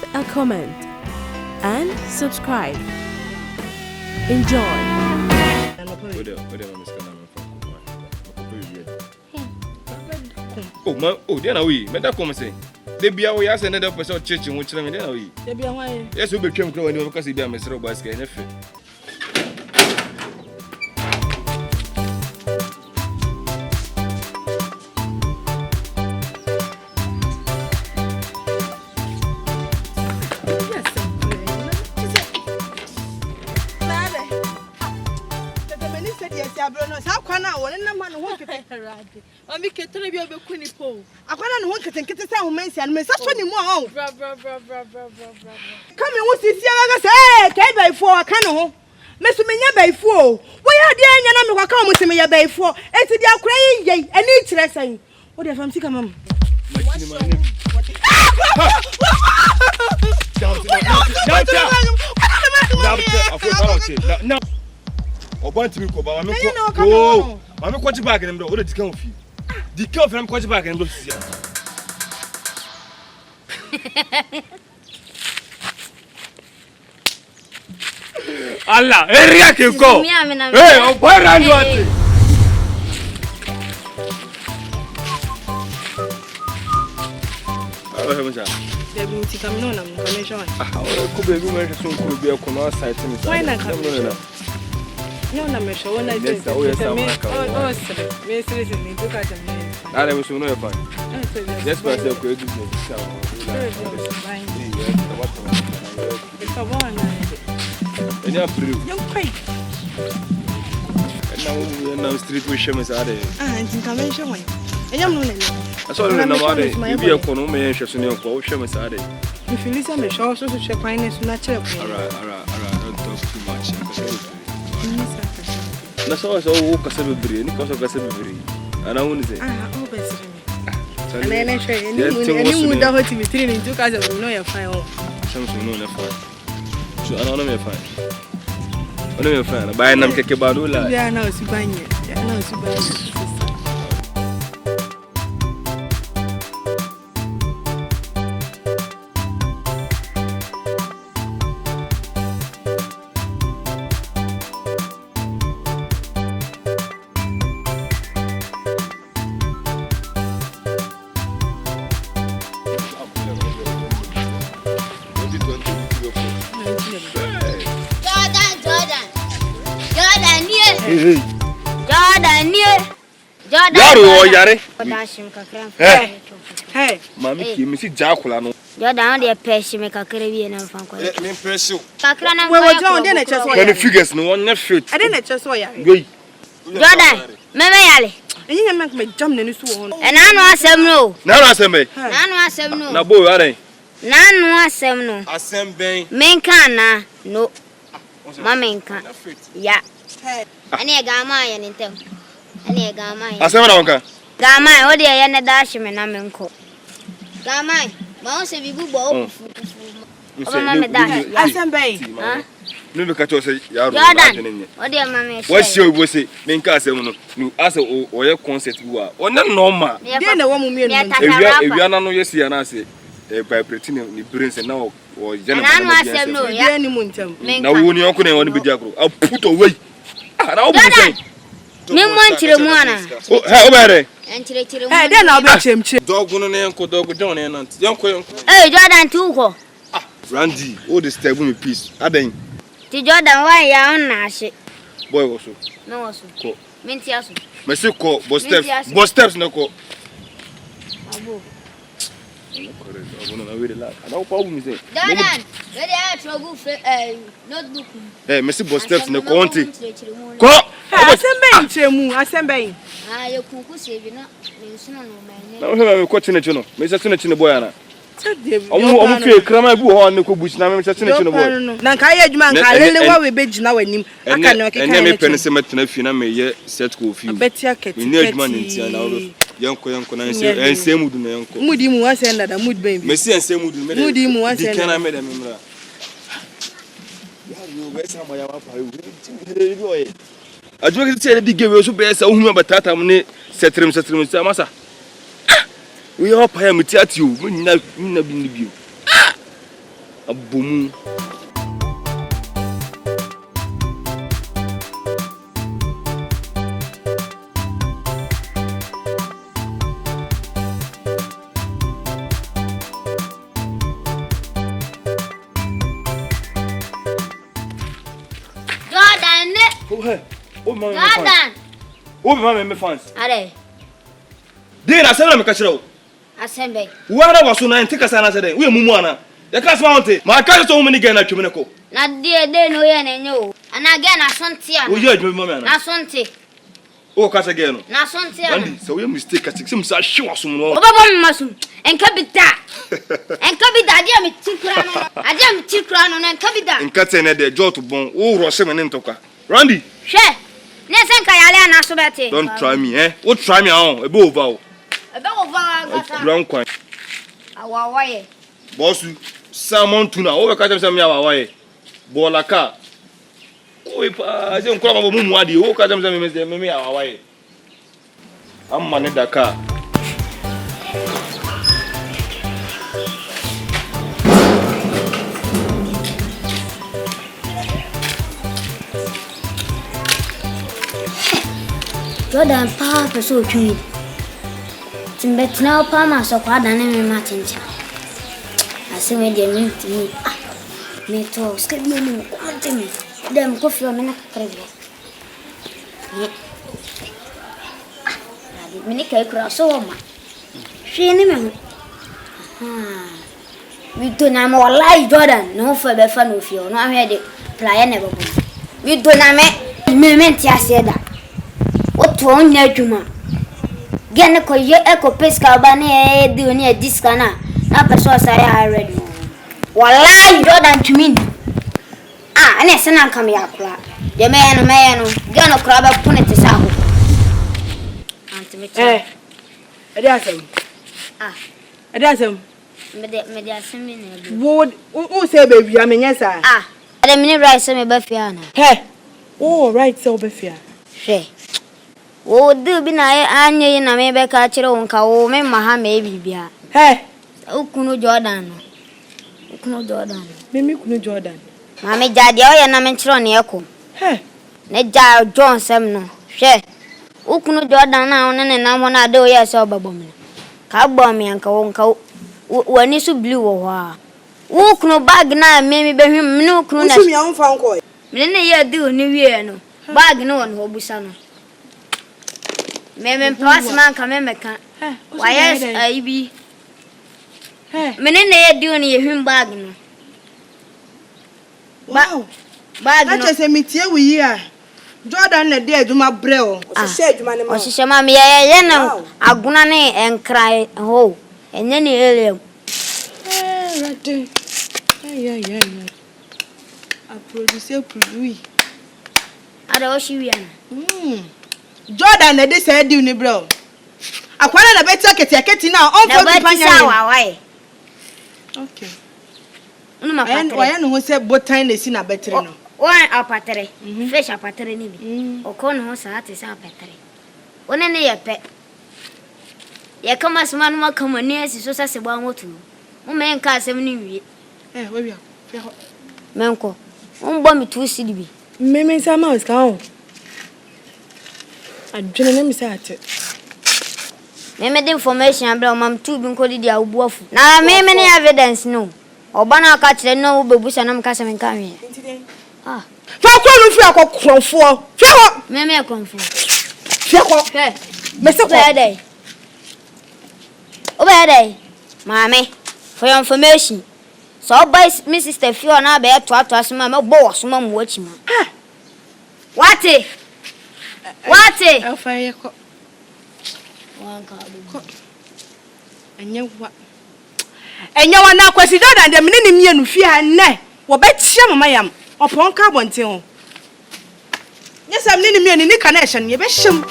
a comment, and subscribe. Enjoy. Oh, then we. But that come say. They be away as another person church in which them then we. They be away. Yes, we became close when because he be a Mr. Basket and if. I'm making tell you about Queenie Paul. I can't want to think it's a woman's and Miss Ashwini more. Bra. Come and what's this? I say, came by 4 canoe. Miss Minya by 4. Why are the enemy come with me by 4? It's the crying, and each lesson. What if I'm sick of mum? No. O want to go, but I'm not quite back in the order to come with you. The come from quite back and look. Allah, area can go. Hey, oh, boy, run you. Why not come? No, I'm sure when I did. Oh, yes, I was no fun. Yes, myself could do and you're through. And now street with Shemus are there. And in convention way. I am known. I saw you know what it be a economy and Shemus in your Shemus are there. If you listen, I shall also check finance natural. Don't talk too much. That's all so Casabi, because of Casabi. And I won't say, oh, best. And then I say, you would have to be training 2 cars of no fire. Something no fire. So I don't know fine. I don't know fine. Buy them Kekabadula. Yeah, no, Subanya. Yeah, no, Subanya. Jordan, hey, Mammy, you see Jacula. Jordan, the person make a Caribbean and Franco. Let me press you. Cacrana, well, John, then I just when the figures no one left shoot. I didn't just saw you. Jordan, Mamma, and you make me jump in the swan. and I know some no. Now I say, me. I know some no. Now, boy, are they? None was some no. I send Bain. Men can no. Mamma can. Yeah. And a gamma and in them. And a gamma. I said, Uncle. Gamma, oh dear, and a dash him and I'm uncle. Gamma, Mouse if you go. I send bay. Look at us, Jordan. Oh dear, mamma. What's your was it? Minka said, you ask or your concert you are. Or not normal. Then the woman, if you are not yes, and I say, by pretending the prince and now or general. Now, when you're going to be Jago, I'll put away. And I'll be saying, Memoir to the one. how about it? And to the then I'll bet him. Dog, uncle, dog, John, and young. Hey, Jordan, too. Randy, all this table me peace. I think. To Jordan, why you are Nash? Boy, also. No, so. Mintias. Monsieur call, boss steps, no call. No problem, Jordan, where they are trouble, notebook. Hey, Monsieur Boss steps, no quantity. I send bay. Ah, you could save you not. Now, I'm quoting it, you know. Mr. Tinich Boyana. I'm feel Kramabu on the Kubush, now, Mr. Tinich. Nankaya, man, I really want we bed now and him. I cannot get any penicillin if you know me yet set go few. Bet you can need money and young and same wood and uncle. Moody was another mood baby. Messi and same wood. Moody was can I made a member. I don't say the game was so best. I remember that I'm not settling massa. We all pay me at you when you never been the view. Aboom. Jordan. Who be my fans? Are. Dey na say na me catch you. Asembe. Wara waso na ntika sana say den. We mumu ana. Ya class ma wonte. Ma catch so many na tweme ne ko. Na dey no ye na nyo. Ana ge na sonte ana. Wo ye adwuma mama ana. Na sonte. O catch again no. Na sonte ana. Andy, so we mistake catch. Sim sa hwe waso no. Obaba masum. Enka bita. Enka bita dia me tikura no. Adia me tikura no na enka bita. Enka tene de jot bon. O ro se me ne ntoka. Randy. Hwe. Nesenka yale ana so bete. Don't try me, eh? What try me on? Ebe over. Ebe over gasa. Ground kwan. Awawaye. Bossu, salmon tuna. O be catch me awawaye. Bola ka. O ipa, je nkwa babo mumu adi. O catch me awawaye. Amma ne daka. Jordan pa so twi. Timbe na pa ma so kwa da na me ma tincha. Ase me de me ti. Me to sked me no kwante me. Dem ko fio me na kakrebe. Me ni kai kura so ma. Hwe ni me. Me to na me wallahi Jordan no fa be fa no fio no ahwe de player na babo. Me to na me ti ase da. Otu onye adwuma gene ko ye eko pesca ba na e di oni diska na person say I ready wallahi Jordan tumi ane se na nkam ya kura de me no gene kura ba punete sa ho antimecha ede asem ede asem me de asem me na wo say baby amenya sa ade me ni right say me ba fia na right say oba fia hwe o du bi na anye na me be ka kire won ka wo me ma ha me bibia ukunu Jordan me kunu Jordan ma me jade o ye na me kire ne eko ne ja John sem no hwe ukunu Jordan na won ne na mo na de o ye se obabom na ka gbo me anka won ka wani su blue wo ha ukunu bag na me be hwim me ukunu na usumi an fa nko me ne ye du ni wie no bag no won ho busa no me pass man ka me meka why yes ibi menene ye do ni ye hwim bag no wow bag no na chese mitie wi yi a Jordan na de adwuma bre o se adwuma ne ma o se ma me ye na aguna ne enkrai ho enye ni elem rade ay a producer ada o shiwi ana Jordan na de say di ni bro akwara na beti aketi na on for the panya okay ma patre why no say botan na si na betre no one apatre fish apatre ni bi o ko no sa ate sa apatre one ne ye pe ye kama sma no makama ni asi so sa se gba motu mo men ka asem ni wie we bia menko mbo mi tu si bi me sa ma ska o adwene na mi sa ate me de information abra o mam tu bi nko di abuafu na me ne evidence no oba na aka kire no bebusa na mka se men ka hwe fa kwa no fi akokrofo fi ho me konfo fi ko me se ko dai oba dai mame for your information so boy my sister fi ona be to asoma me bo wasoma mo achima what afa ye ko wanka ko enya wa na kwasi Jordan de mene ni mienu fi ha ne wo be tia mama yam opon ka bonten ho nyesam ni mienu ni ka na ehye ne be hyem